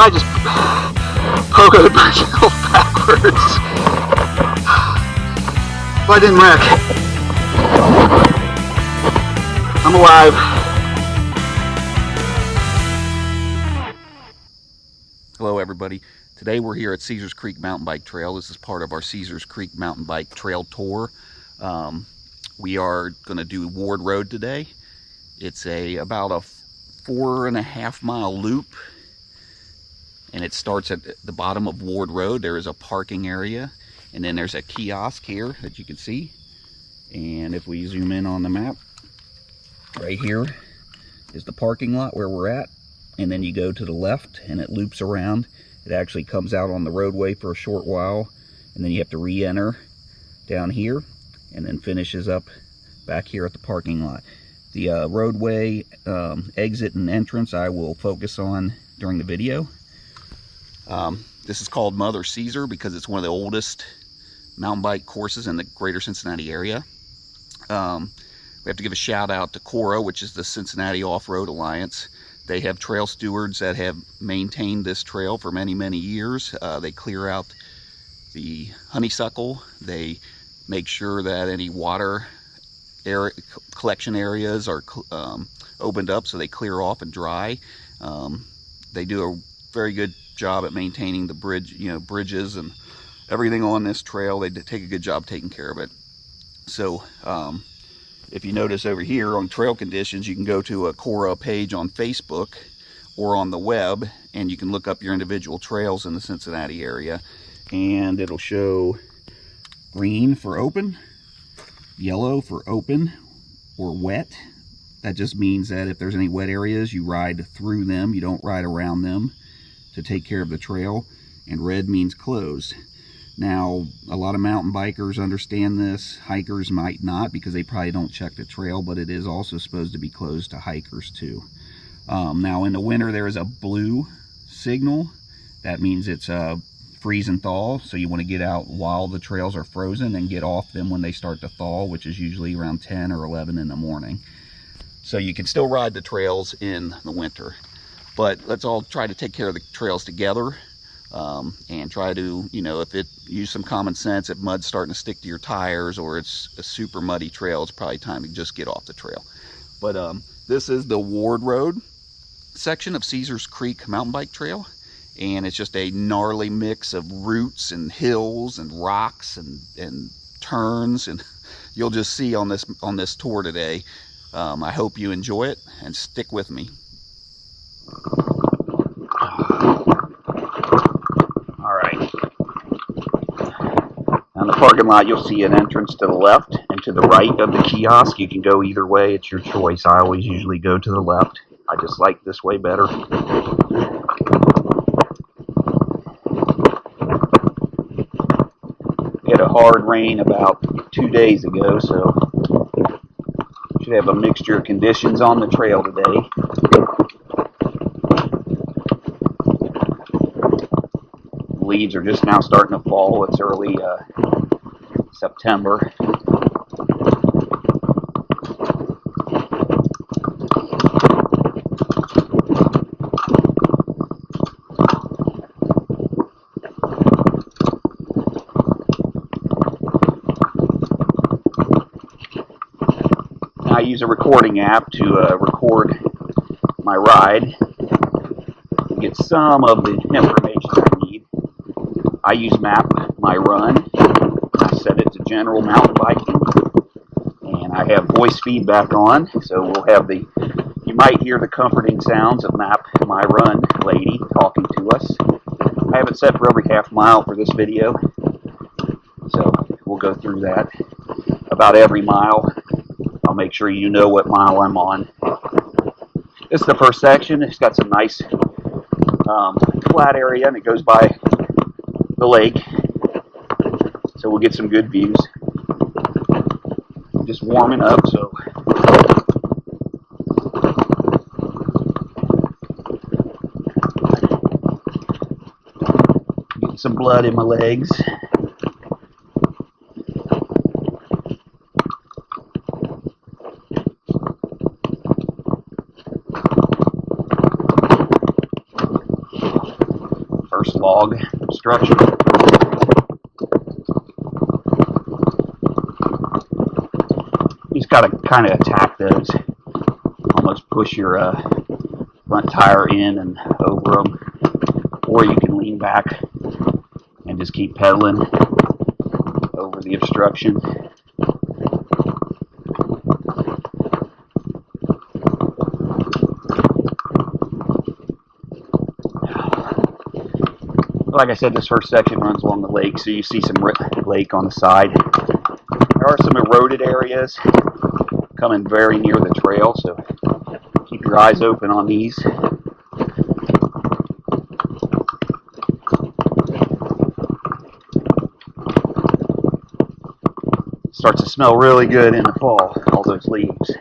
I just pogoed myself backwards. But I didn't wreck. I'm alive. Hello everybody. Today we're here at Caesars Creek Mountain Bike Trail. This is part of our Caesars Creek Mountain Bike Trail Tour. We are going to do Ward Road today. It's about a 4.5 mile loop, and it starts at the bottom of Ward Road. There is a parking area, and then there's a kiosk here that you can see. And if we zoom in on the map, right here is the parking lot where we're at, and then you go to the left and it loops around. It actually comes out on the roadway for a short while, and then you have to re-enter down here, and then finishes up back here at the parking lot. The roadway exit and entrance I will focus on during the video. This is called Mother Caesar because it's one of the oldest mountain bike courses in the Greater Cincinnati area. We have to give a shout out to CORA, which is the Cincinnati Off-Road Alliance. They have trail stewards that have maintained this trail for many, many years. They clear out the honeysuckle. They make sure that any water collection areas are opened up so they clear off and dry. They do a very good job at maintaining the bridges and everything on this trail. They take a good job taking care of it. So if you notice over here on trail conditions, you can go to a CORA page on Facebook or on the web, and you can look up your individual trails in the Cincinnati area, and it'll show green for open, yellow for open or wet. That just means that if there's any wet areas, you ride through them, you don't ride around them to take care of the trail. And red means closed. Now, a lot of mountain bikers understand this. Hikers might not, because they probably don't check the trail, but it is also supposed to be closed to hikers too. Now in the winter there is a blue signal. That means it's a freeze and thaw, so you want to get out while the trails are frozen and get off them when they start to thaw, which is usually around 10 or 11 in the morning. So you can still ride the trails in the winter. But let's all try to take care of the trails together, and try to, use some common sense. If mud's starting to stick to your tires or it's a super muddy trail, it's probably time to just get off the trail. But this is the Ward Road section of Caesars Creek Mountain Bike Trail. And it's just a gnarly mix of roots and hills and rocks and turns, and you'll just see on this tour today. I hope you enjoy it and stick with me. All right. On the parking lot, you'll see an entrance to the left and to the right of the kiosk. You can go either way; it's your choice. I always usually go to the left. I just like this way better. Had a hard rain about 2 days ago, so should have a mixture of conditions on the trail today. Leaves are just now starting to fall. It's early September. I use a recording app to record my ride, to get some of the information I need. I use Map My Run. I set it to general mountain biking, and I have voice feedback on, so we'll have you might hear the comforting sounds of Map My Run lady talking to us. I have it set for every half mile for this video, so we'll go through that about every mile. I'll make sure you know what mile I'm on. This is the first section. It's got some nice flat area, and it goes by the lake, so we'll get some good views. I'm just warming up, so getting some blood in my legs. first log obstruction. You just got to kind of attack those. Almost push your front tire in and over them. Or you can lean back and just keep pedaling over the obstruction. Like I said, this first section runs along the lake, so you see some lake on the side. There are some eroded areas coming very near the trail, so keep your eyes open on these. Starts to smell really good in the fall, all those leaves.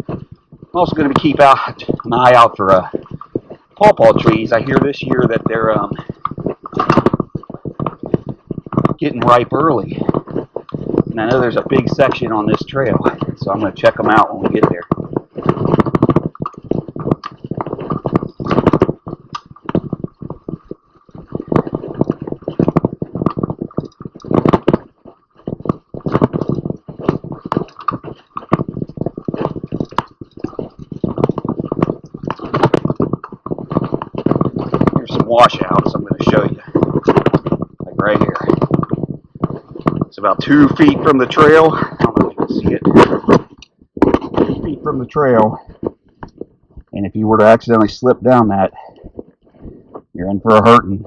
I'm also going to keep an eye out for pawpaw trees. I hear this year that they're getting ripe early. And I know there's a big section on this trail, so I'm going to check them out when we get there. Washouts I'm going to show you, like right here. It's about 2 feet from the trail. I don't know if you can see it. 2 feet from the trail, and if you were to accidentally slip down that, you're in for a hurting.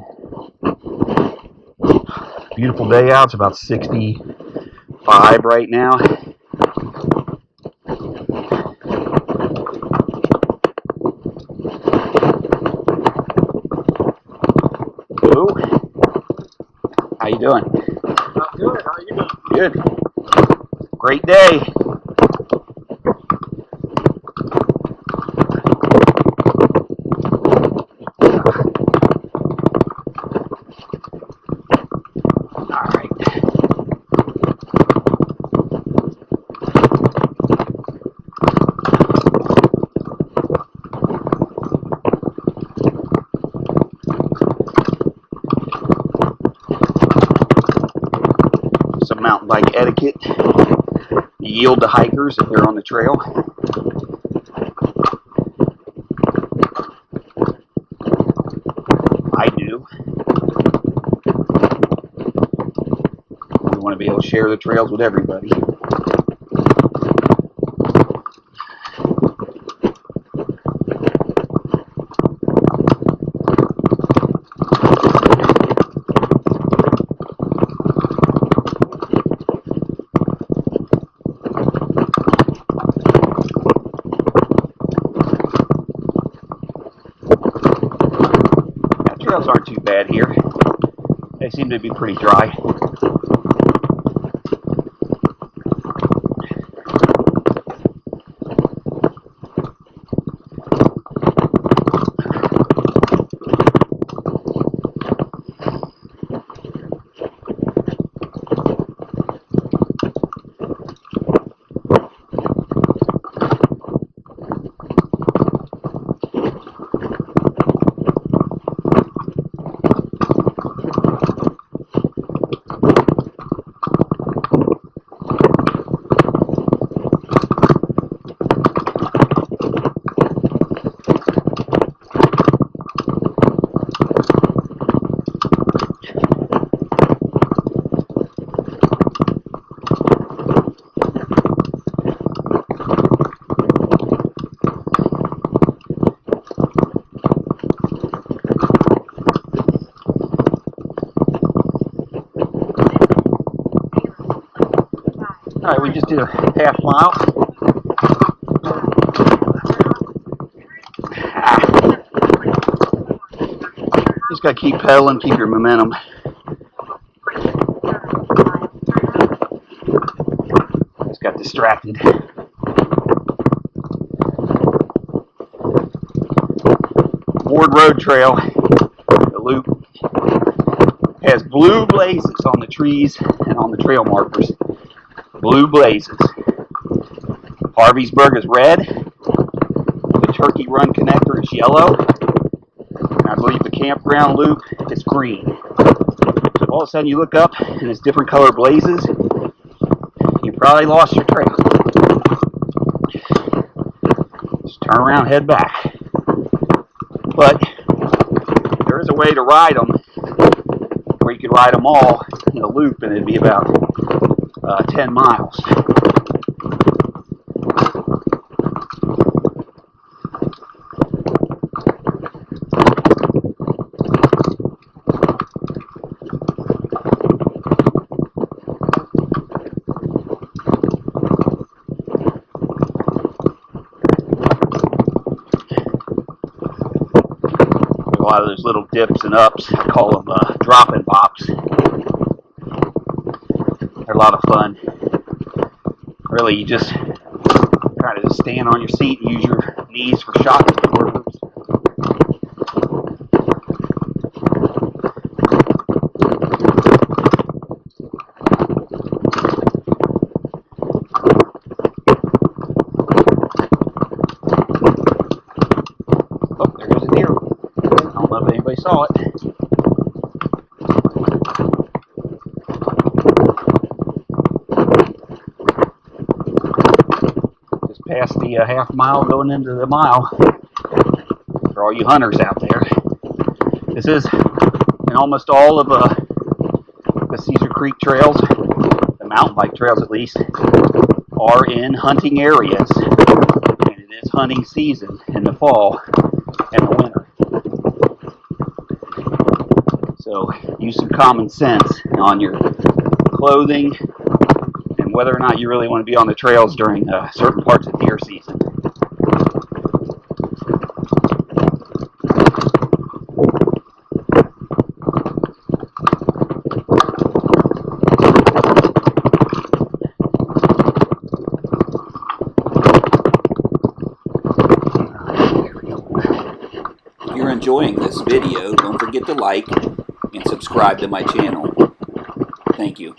Beautiful day out. It's about 65 right now. Hello. How you doing? I'm good. How are you doing? Good. Great day. All right. Some mountain bike etiquette. You yield to hikers if they're on the trail. I do. We want to be able to share the trails with everybody. Trails aren't too bad here. They seem to be pretty dry. All right, we just did a half mile. Just got to keep pedaling, keep your momentum. Just got distracted. Ward Road Trail, the loop, has blue blazes on the trees and on the trail markers. Blue blazes. Harveysburg is red. The Turkey Run connector is yellow. campground loop, it's green. So all of a sudden you look up and it's different color blazes, you probably lost your trail. Just turn around, head back. But there is a way to ride them where you could ride them all in a loop and it'd be about 10 miles. A lot of those little dips and ups, I call them drop-in bops. They're a lot of fun. Really, you just kind of just stand on your seat and use your knees for shock absorbers. Oh, there goes a deer. I don't know if anybody saw it. Past the half mile going into the mile for all you hunters out there. This is in almost all of the Caesar Creek trails, the mountain bike trails at least, are in hunting areas, and it is hunting season in the fall and the winter. So use some common sense on your clothing and whether or not you really want to be on the trails during certain parts of deer season. If you're enjoying this video, don't forget to like and subscribe to my channel. Thank you.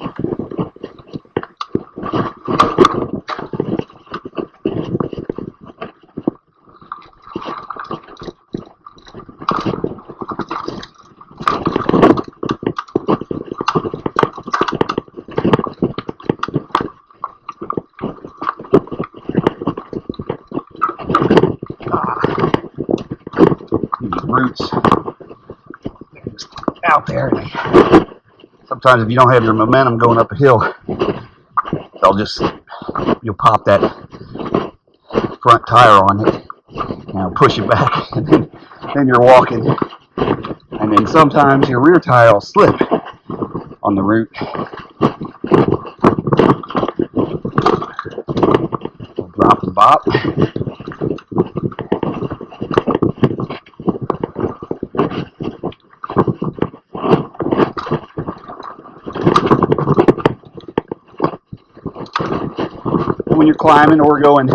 Roots out there. Sometimes if you don't have your momentum going up a hill, you'll pop that front tire on it and push it back, and then you're walking, and then sometimes your rear tire will slip on the route. Drop and bop. When you're climbing or going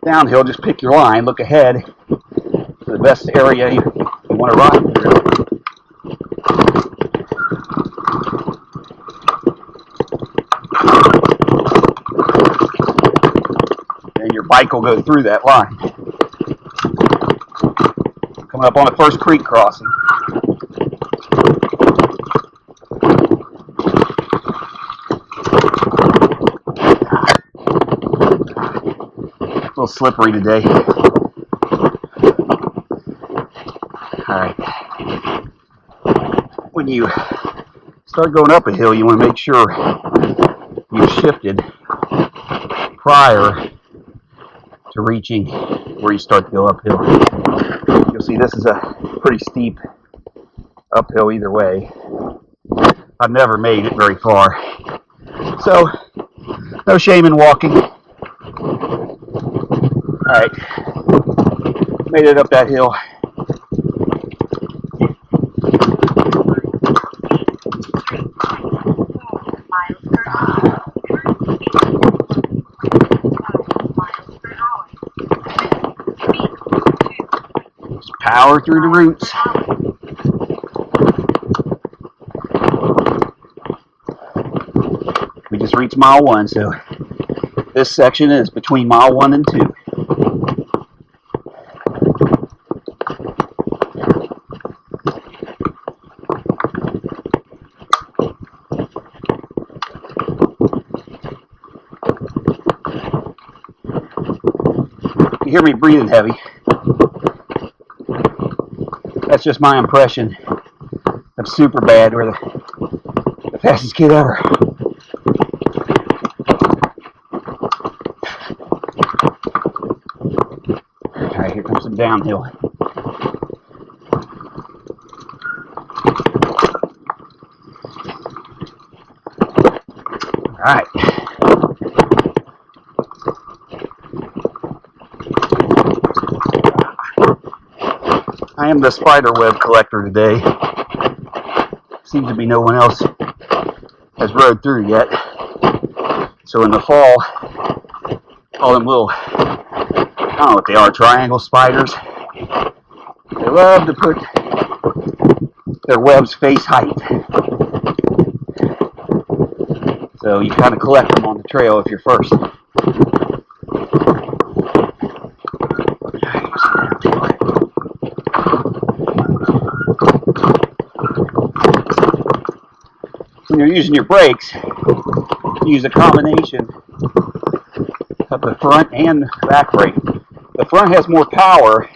downhill, just pick your line, look ahead to the best area you want to ride through. And your bike will go through that line. Coming up on the first creek crossing. A little slippery today. Alright. When you start going up a hill, you want to make sure you've shifted prior to reaching where you start to go uphill. You'll see this is a pretty steep uphill either way. I've never made it very far. So, no shame in walking. Alright, made it up that hill. Just power through the roots. We just reached mile 1, so this section is between mile 1 and 2. hear me breathing heavy. That's just my impression of super bad, or the fastest kid ever. Alright, here comes some downhill. Alright. I am the spider web collector today. Seems to be no one else has rode through yet. So in the fall, all them little, I don't know what they are, triangle spiders, they love to put their webs face height. So you kind of collect them on the trail if you're first. When you're using your brakes, you use a combination of the front and back brake. The front has more power,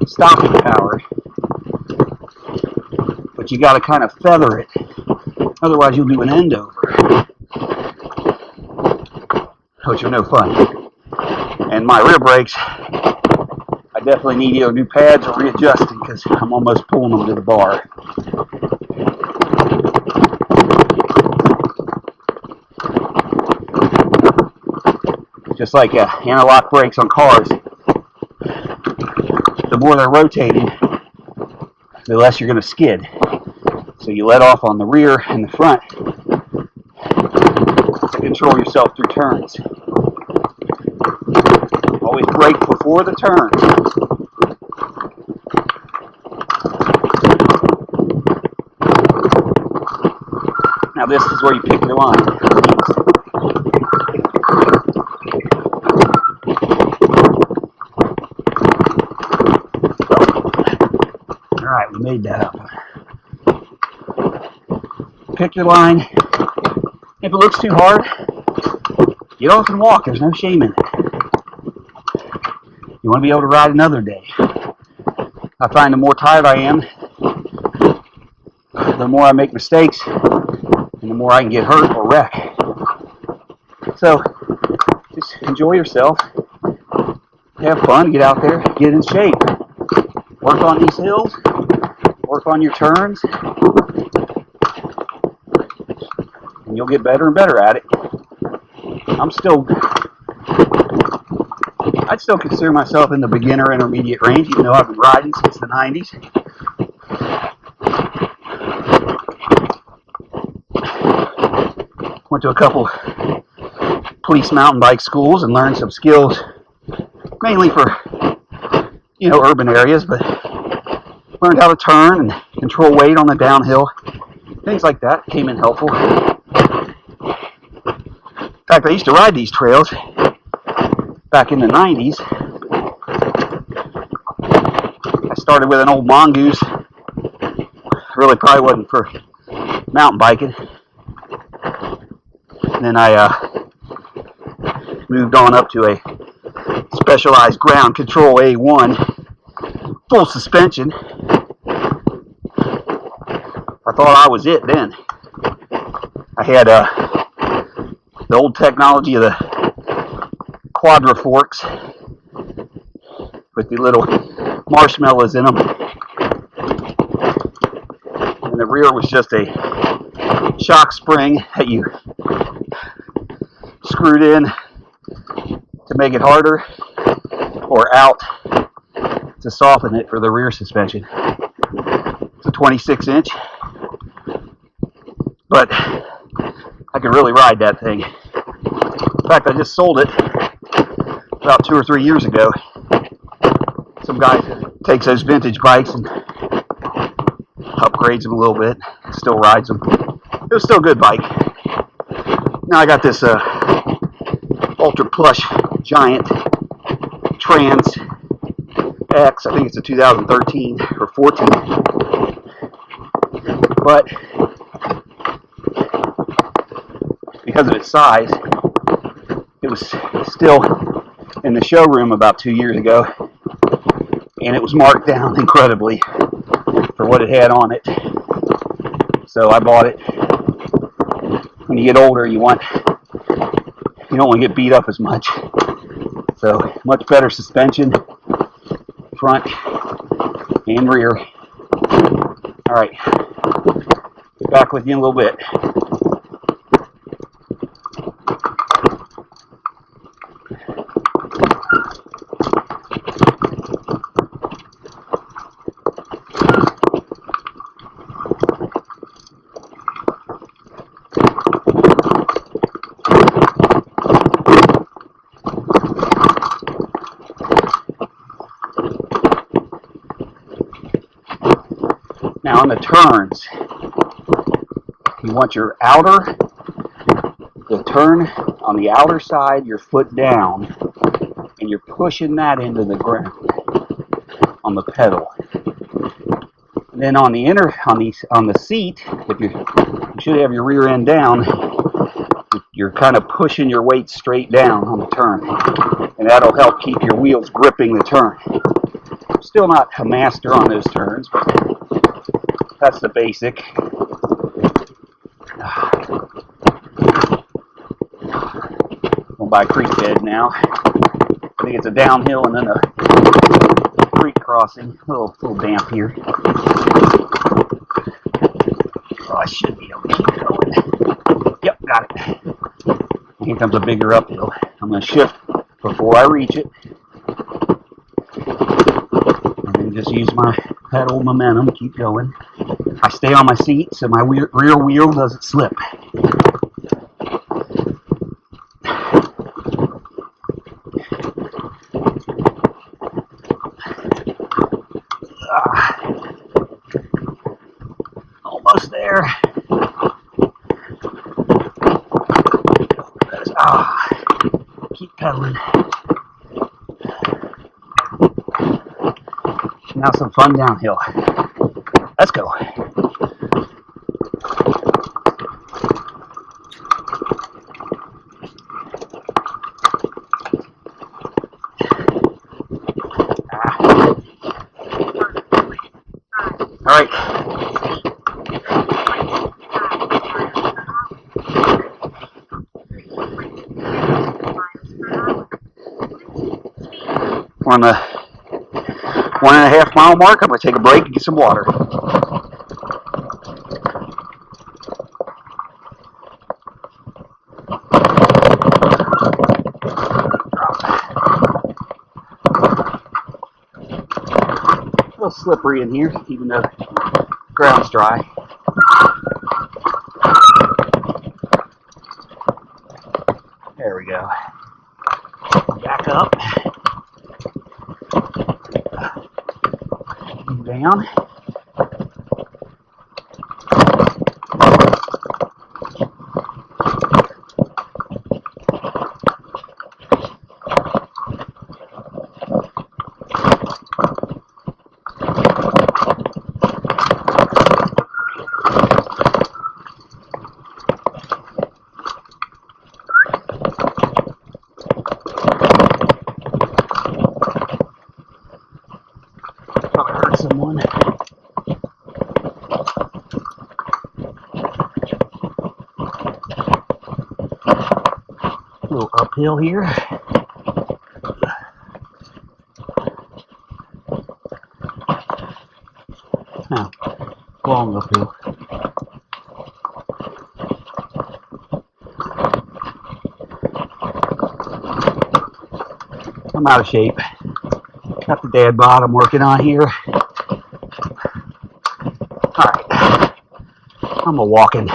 stopping power, but you got to kind of feather it. Otherwise, you'll do an end over, which are no fun. And my rear brakes, I definitely need either new pads or readjusting because I'm almost pulling them to the bar. Just like anti-lock brakes on cars, the more they're rotating, the less you're going to skid. So you let off on the rear and the front to control yourself through turns. Always brake before the turn. Now this is where you pick your line. Alright, we made that up. Pick your line. If it looks too hard, get off and walk. There's no shame in it. You want to be able to ride another day. I find the more tired I am, the more I make mistakes, and the more I can get hurt or wreck. So, just enjoy yourself. Have fun, get out there, get in shape. Work on these hills, work on your turns, and you'll get better and better at it. I'd still consider myself in the beginner intermediate range, even though I've been riding since the 90s. Went to a couple police mountain bike schools and learned some skills, mainly for, urban areas, but learned how to turn and control weight on the downhill. Things like that came in helpful. In fact, I used to ride these trails back in the 90s. I started with an old mongoose. Really probably wasn't for mountain biking. And then I moved on up to a specialized ground control A1 full suspension. I thought I was it then. I had the old technology of the quadra forks with the little marshmallows in them, and the rear was just a shock spring that you screwed in to make it harder or out to soften it for the rear suspension. It's a 26-inch, but I could really ride that thing. In fact, I just sold it about 2 or 3 years ago. Some guy takes those vintage bikes and upgrades them a little bit, still rides them. It was still a good bike. Now I got this Ultra Plush Giant Trans X. I think it's a 2013 or 14. But because of its size, it was still in the showroom about 2 years ago, and it was marked down incredibly for what it had on it. So I bought it. When you get older, you don't want to get beat up as much. So much better suspension, front and rear. All right, get back with you in a little bit. Now on the turns, you want the turn on the outer side, your foot down, and you're pushing that into the ground on the pedal. And then on the seat, if you should have your rear end down, you're kind of pushing your weight straight down on the turn, and that'll help keep your wheels gripping the turn. I'm still not a master on those turns, but that's the basic. Going by creek bed now. I think it's a downhill and then a creek crossing. A little damp here. Oh, I should be able to keep going. Yep, got it. Here comes a bigger uphill. I'm going to shift before I reach it. And then just use my pedal momentum, keep going. I stay on my seat so my rear wheel doesn't slip. Almost there. Keep pedaling. Now some fun downhill. Let's go. All right. We're on the 1.5 mile mark. I'm going to take a break and get some water. A little slippery in here, even though the ground's dry. There we go. Back up. Down. Probably hurt someone. A little uphill here. Now, long uphill. I'm out of shape. Got the dad bod I'm working on here. Alright. I'm walking.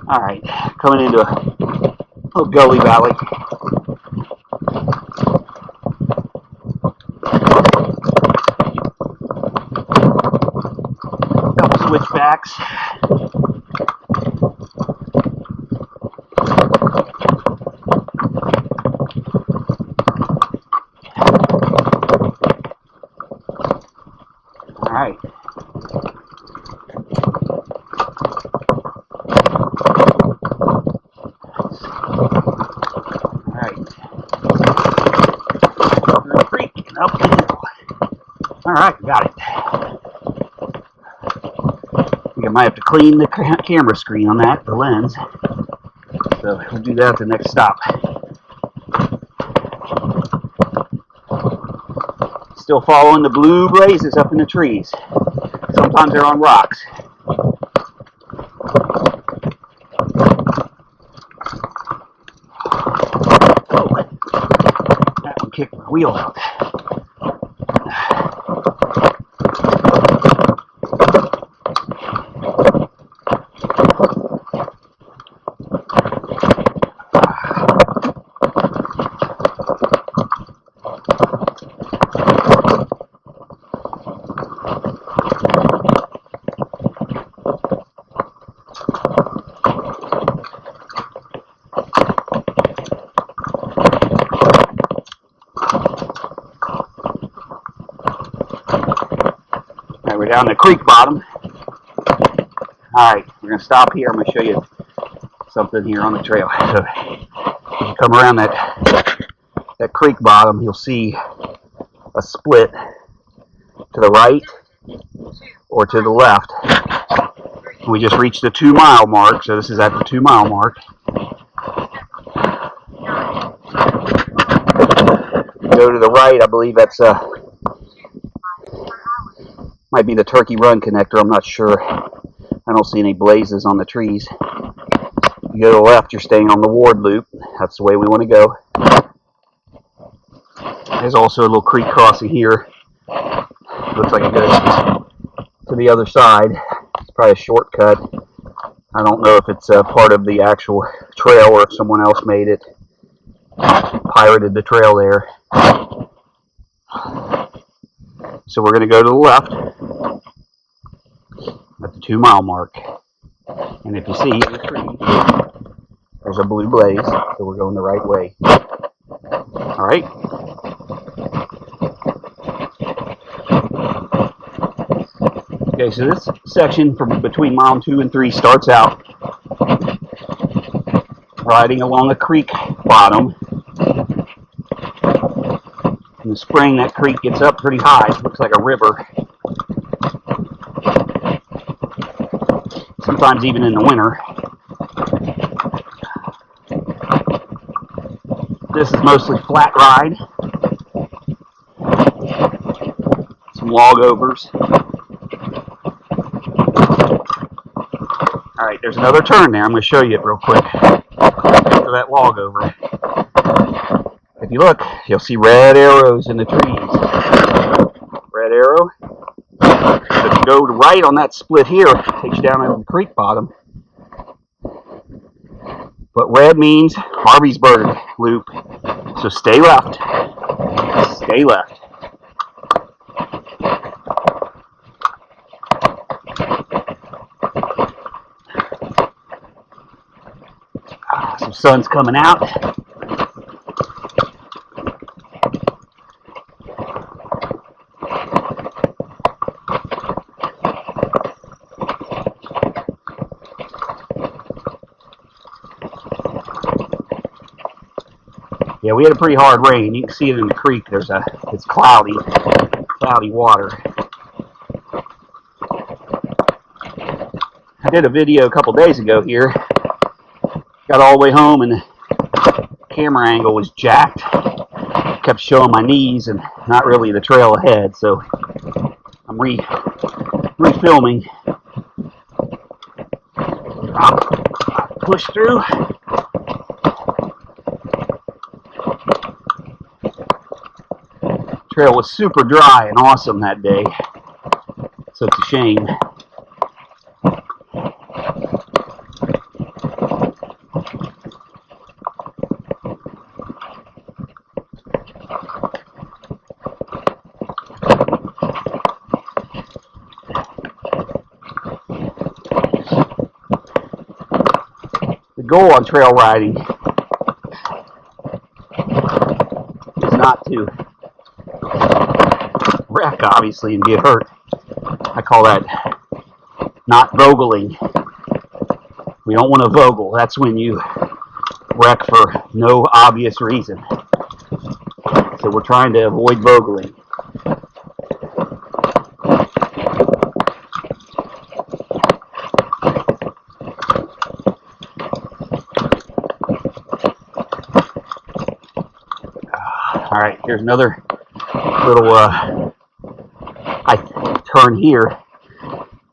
Alright. Coming into a little gully valley. Couple switchbacks. Alright. Alright, got it. I think I might have to clean the camera screen on that, the lens. So we'll do that at the next stop. Still following the blue blazes up in the trees. Sometimes they're on rocks. Oh, that one kicked my wheel out. We're down the creek bottom. Alright, we're going to stop here. I'm going to show you something here on the trail. So, if you come around that creek bottom, you'll see a split to the right or to the left. We just reached the 2 mile mark, so this is at the 2 mile mark. Go to the right, I believe that's might be the Turkey Run connector, I'm not sure. I don't see any blazes on the trees. You go to the left, you're staying on the Ward Loop. That's the way we want to go. There's also a little creek crossing here. Looks like it goes to the other side. It's probably a shortcut. I don't know if it's a part of the actual trail or if someone else made it. Pirated the trail there. So we're going to go to the left at the 2 mile mark. And if you see, there's a blue blaze, so we're going the right way. Alright. Okay, so this section from between mile 2 and 3 starts out riding along a creek bottom. In the spring, that creek gets up pretty high. It looks like a river. Sometimes even in the winter. This is mostly flat ride. Some log overs. Alright, there's another turn there. I'm going to show you it real quick. After that log over. If you look, you'll see red arrows in the trees. Red arrow. So if you go to right on that split here, it takes you down into the creek bottom. But red means Harveysburg loop. So stay left. Stay left. Some sun's coming out. Yeah, we had a pretty hard rain. You can see it in the creek. It's cloudy water. I did a video a couple days ago here. Got all the way home and the camera angle was jacked. Kept showing my knees and not really the trail ahead. So I'm refilming. I'll push through. Trail was super dry and awesome that day, so it's a shame. The goal on trail riding is not to wreck, obviously, and get hurt. I call that not vogling. We don't want to vogel. That's when you wreck for no obvious reason. So we're trying to avoid vogling. Alright, here's another little turn here.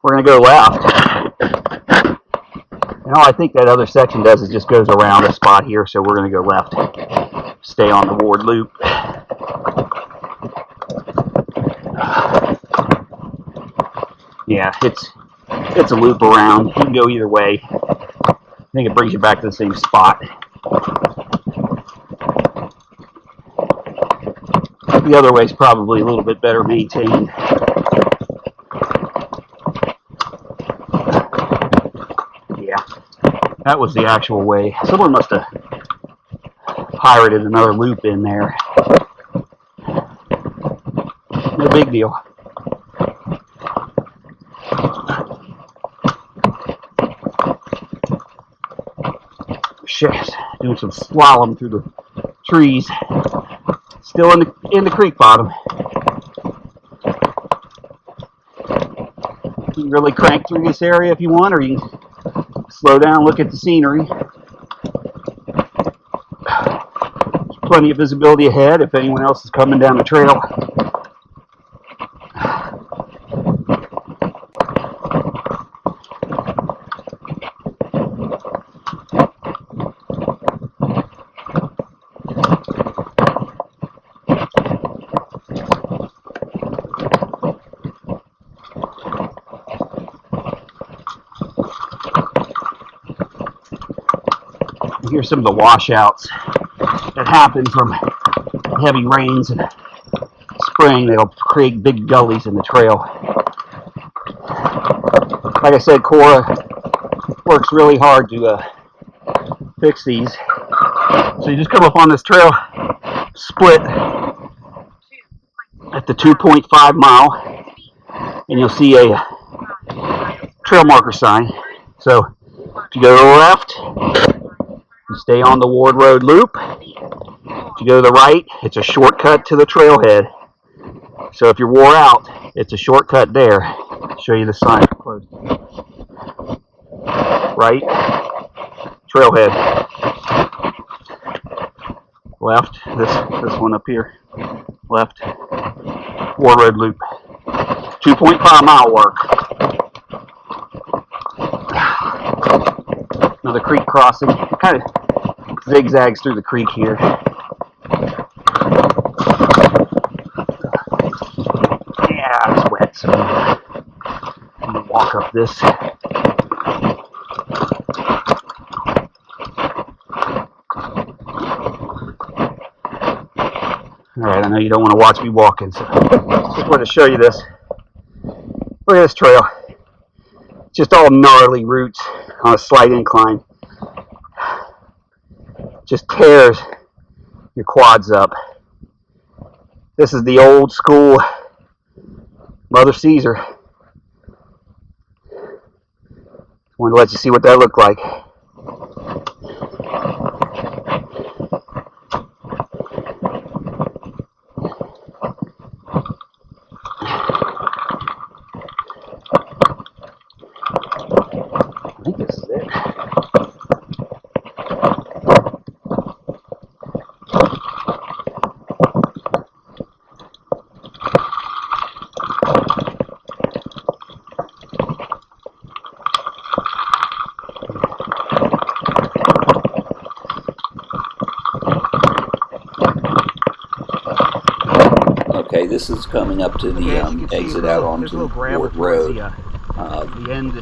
We're going to go left. And all I think that other section does is just goes around a spot here, so we're going to go left. Stay on the Ward loop. Yeah, it's a loop around. You can go either way. I think it brings you back to the same spot. The other way is probably a little bit better maintained. Yeah, that was the actual way. Someone must have pirated another loop in there. No big deal. Shit, doing some slalom through the trees. Still in the creek bottom. You can really crank through this area if you want, or you can slow down, look at the scenery. There's plenty of visibility ahead if anyone else is coming down the trail. Here's some of the washouts that happen from heavy rains and spring. They'll create big gullies in the trail. Like I said, Cora works really hard to fix these. So you just come up on this trail, split at the 2.5 mile, and you'll see a trail marker sign. So if you go to the left, you stay on the Ward Road loop. If you go to the right, it's a shortcut to the trailhead. So if you're wore out, it's a shortcut there. I'll show you the sign close. Right, trailhead. Left, this one up here. Left, Ward Road loop. 2.5 mile work. Another creek crossing. It kind of zigzags through the creek here. Yeah, it's wet, so I'm gonna walk up this. Alright, I know you don't want to watch me walking, so just wanted to show you this. Look at this trail. Just all gnarly roots on a slight incline. Just tears your quads up. This is the old school Mother Caesar. Wanted to let you see what that looked like. I think this is it. Okay, this is coming up to the exit out onto Ward Road. The end.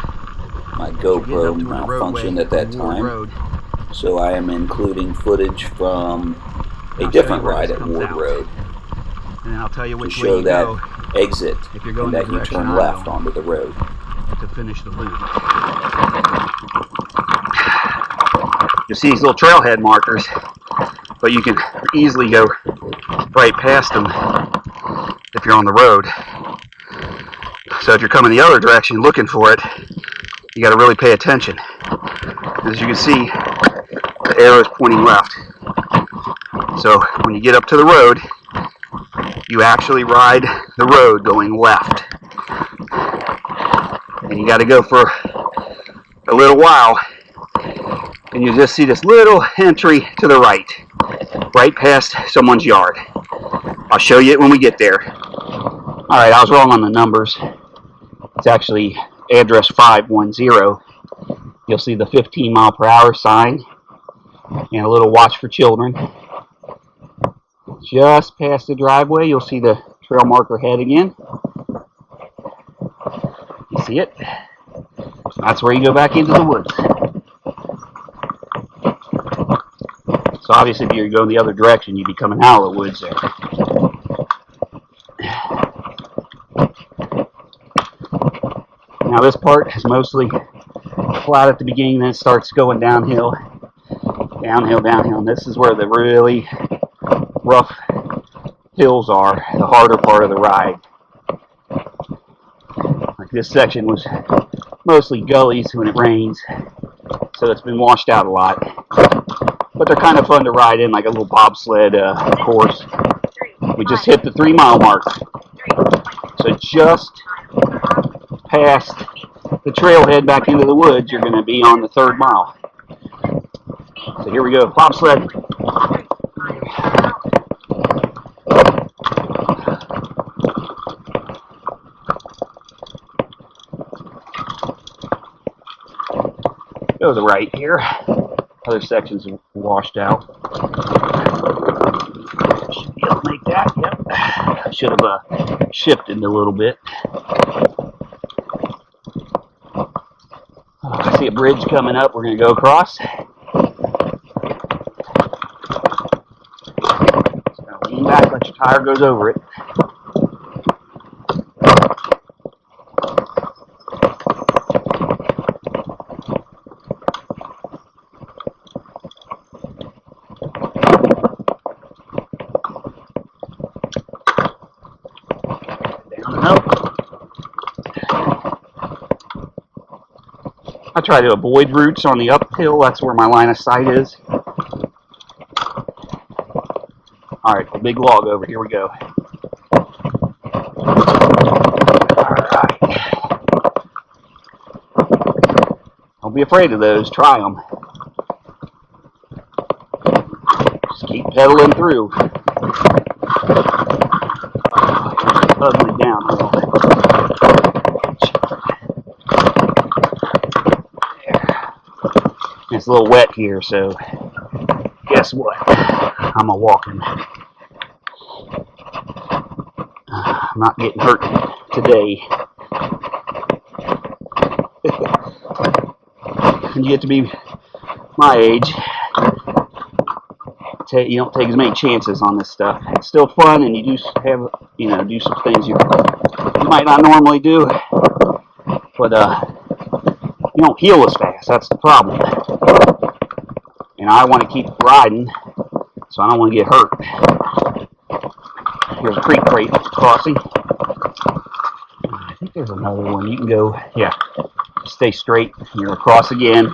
My GoPro malfunctioned at that time, so I am including footage from a different ride at Ward Road And then I'll tell you which to way show you that go exit if you're going and that the you direction turn I'm left going onto the road. to finish the loop. You'll see these little trailhead markers, but you can easily go right past them if you're on the road. So if you're coming the other direction looking for it, you got to really pay attention. As you can see, the arrow is pointing left. So when you get up to the road, you actually ride the road going left. And you got to go for a little while, and you just see this little entry to the right past someone's yard. I'll show you it when we get there. Alright, I was wrong on the numbers. It's actually address 510. You'll see the 15 mile per hour sign and a little watch for children. Just past the driveway, you'll see the trail marker head again. You see it? That's where you go back into the woods. So obviously if you're going the other direction, you'd be coming out of the woods there. Now this part is mostly flat at the beginning, then it starts going downhill, downhill, downhill. And this is where the really rough hills are, the harder part of the ride. Like this section was mostly gullies when it rains, so it's been washed out a lot. But they're kind of fun to ride in, like a little bobsled course. We just hit the 3 mile mark. So just past the trailhead back into the woods, you're going to be on the 3rd mile. So here we go, bobsled. Go to the right here. Other sections are washed out. Should be able to make that, yep. I should have shifted a little bit. I see a bridge coming up, we're going to go across. So lean back, let your tire goes over it. I try to avoid roots on the uphill. That's where my line of sight is. Alright, the big log over. Here we go. Alright. Don't be afraid of those. Try them. Just keep pedaling through. Ugly downhill. It's a little wet here, so guess what? I'm walking. I'm not getting hurt today. When you get to be my age, you don't take as many chances on this stuff. It's still fun, and you do have, do some things you might not normally do, but you don't heal as fast. That's the problem. And I want to keep riding, so I don't want to get hurt. Here's a creek crossing. I think there's another one. You can go, yeah, stay straight. You're across again.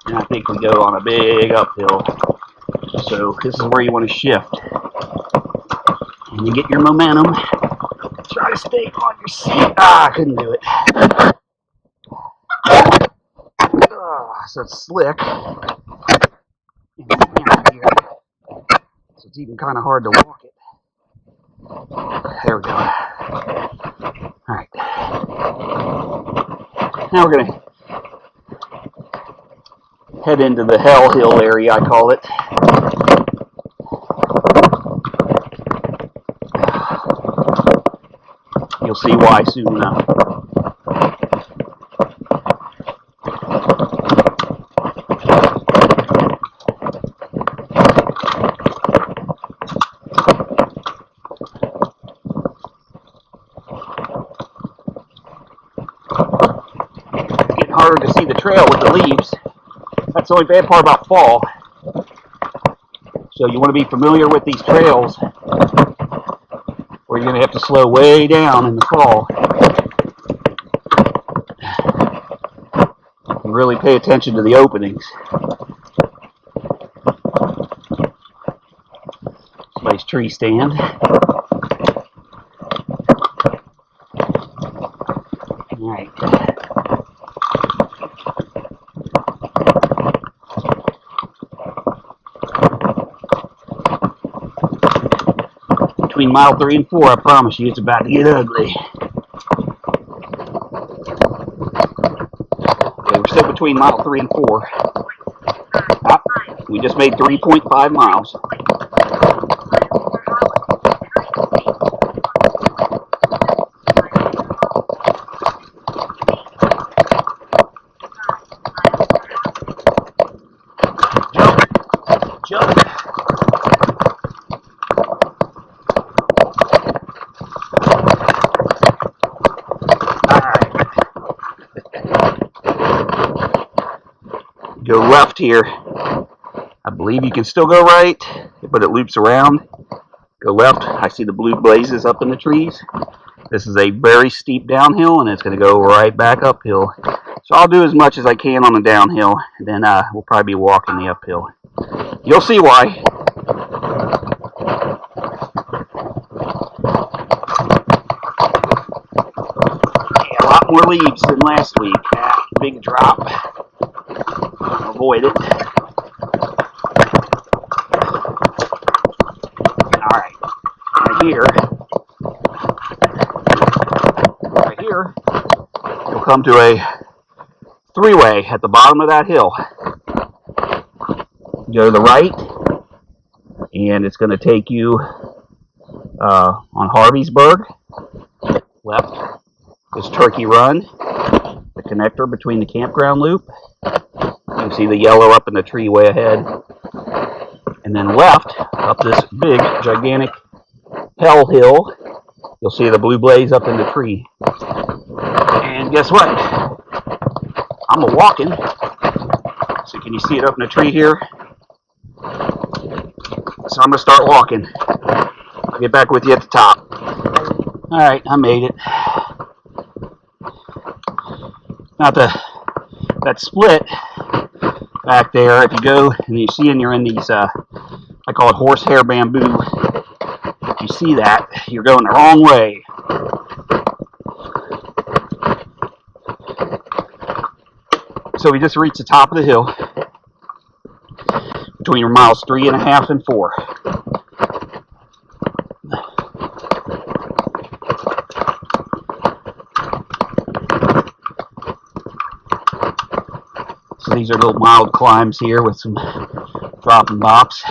And I think we go on a big uphill. So this is where you want to shift. And you get your momentum. Try to stay on your seat. I couldn't do it. So it's slick. So it's even kind of hard to walk it. There we go. Alright. Now we're going to head into the Hell Hill area, I call it. You'll see why soon enough. Harder to see the trail with the leaves. That's the only bad part about fall. So you want to be familiar with these trails, or you're going to have to slow way down in the fall. And really pay attention to the openings. Nice tree stand. Alright. Between mile 3 and 4, I promise you, it's about to get ugly. Okay, we're still between mile 3 and 4. Ah, we just made 3.5 miles. Jump. Alright. Go left here. I believe you can still go right, but it loops around. Go left. I see the blue blazes up in the trees. This is a very steep downhill, and it's going to go right back uphill. So I'll do as much as I can on the downhill, and then we'll probably be walking the uphill. You'll see why. Yeah, a lot more leaves than last week. Big drop. Avoid it. Alright. Right here, you'll come to a three-way at the bottom of that hill. Go to the right, and it's going to take you on Harveysburg. Left is Turkey Run, the connector between the campground loop. You can see the yellow up in the tree way ahead. And then left, up this big, gigantic hell hill, you'll see the blue blaze up in the tree. And guess what? I'm a-walking. So can you see it up in the tree here? So I'm going to start walking. I'll get back with you at the top. Alright, I made it. Now that split back there, if you go and you see and you're in these, I call it horsehair bamboo. If you see that, you're going the wrong way. So we just reached the top of the hill between miles 3.5 and 4. So these are little mild climbs here with some drop and bops.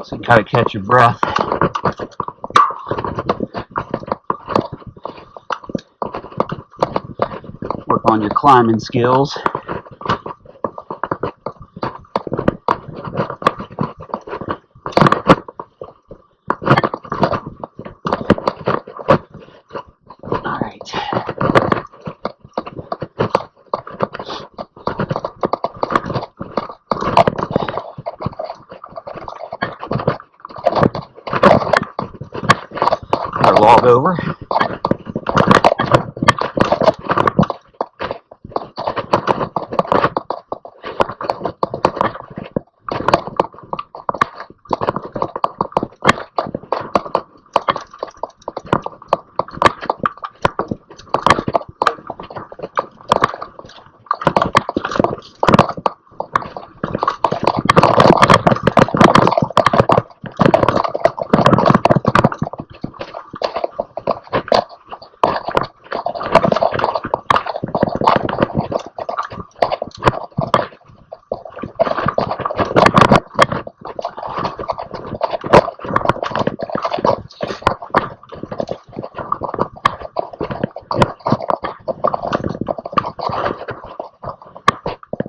So you kind of catch your breath. Work on your climbing skills. Log over.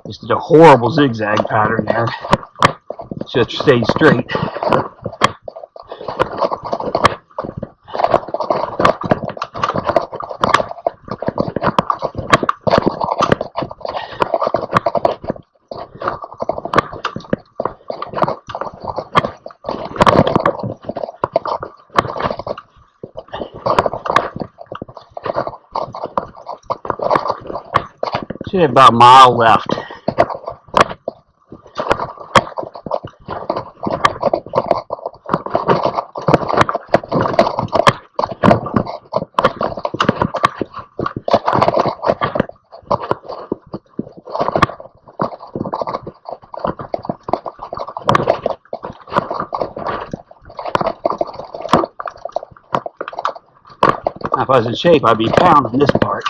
Just did a horrible zigzag pattern there. Should stay straight. Should have about a mile left. If I was in shape, I'd be pounding this part.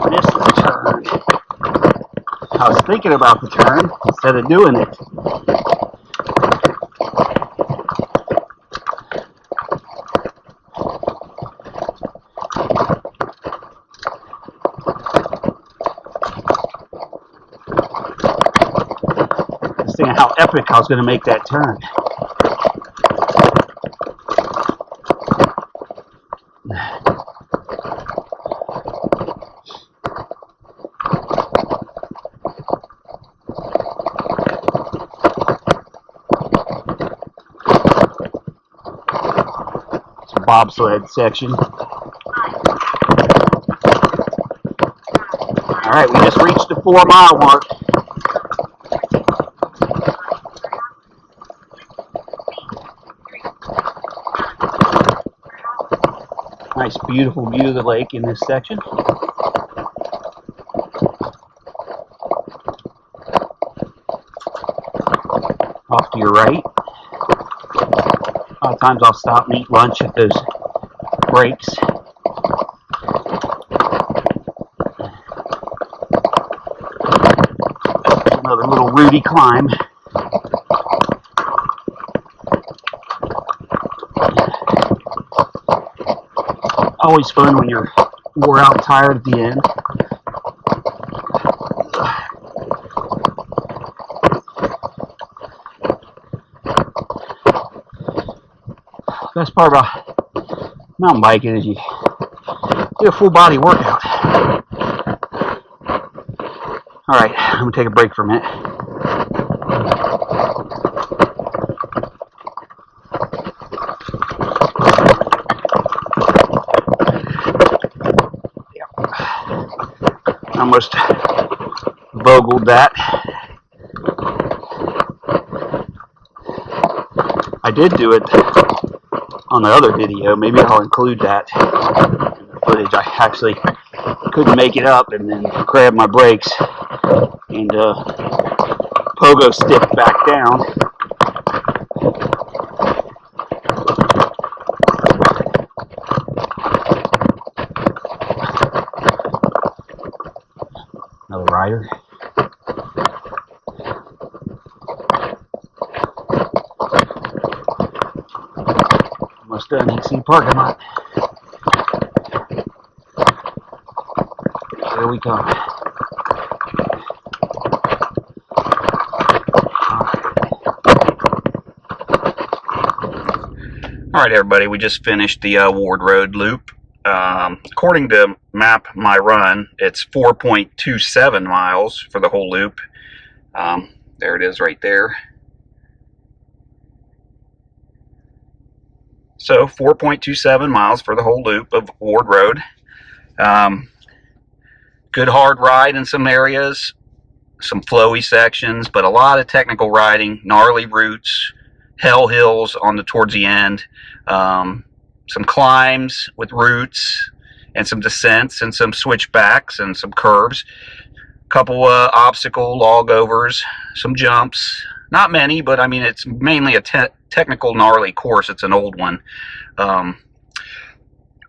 Missed the turn. I was thinking about the turn instead of doing it. Just thinking how epic I was going to make that turn. Bobsled section. Alright, we just reached the 4-mile mark. Nice, beautiful view of the lake in this section. Off to your right. A lot of times I'll stop and eat lunch at those breaks. Another little rooty climb. Always fun when you're wore out and tired at the end. Best part about mountain biking is you get a full body workout. Alright, I'm going to take a break for a minute. Almost vogeled that. I did do it on the other video. Maybe I'll include that in the footage. I actually couldn't make it up and then grabbed my brakes and pogo stick back down. Another rider. Almost done. You can see the parking lot. Here we come. Alright everybody, we just finished the Ward Road loop. According to Map My Run, it's 4.27 miles for the whole loop. There it is right there. So 4.27 miles for the whole loop of Ward Road. Good hard ride in some areas, some flowy sections, but a lot of technical riding, gnarly routes, hell hills towards the end, some climbs with roots, and some descents, and some switchbacks, and some curves. A couple obstacle log overs, some jumps. Not many, but I mean it's mainly a technical gnarly course. It's an old one. A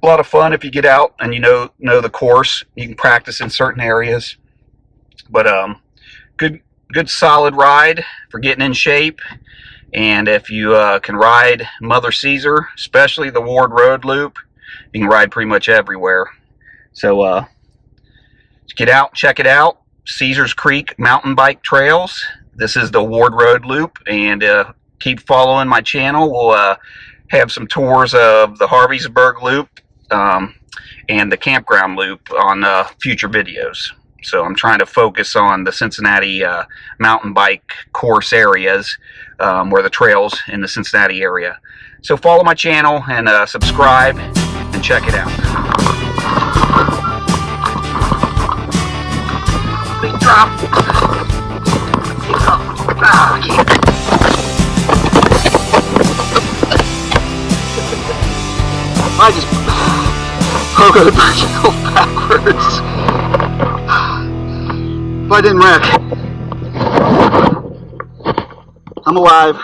lot of fun if you get out and you know the course. You can practice in certain areas, but good solid ride for getting in shape. And if you can ride Mother Caesar, especially the Ward Road loop, you can ride pretty much everywhere. So get out, check it out. Caesars Creek Mountain Bike Trails. This is the Ward Road loop, and keep following my channel. We'll have some tours of the Harveysburg loop and the campground loop on future videos. So I'm trying to focus on the Cincinnati mountain bike course areas, where the trails in the Cincinnati area. So follow my channel and subscribe and check it out. Big drop. Big drop. Ah, I can't. I just broke the bicycle backwards. If I didn't wreck, I'm alive.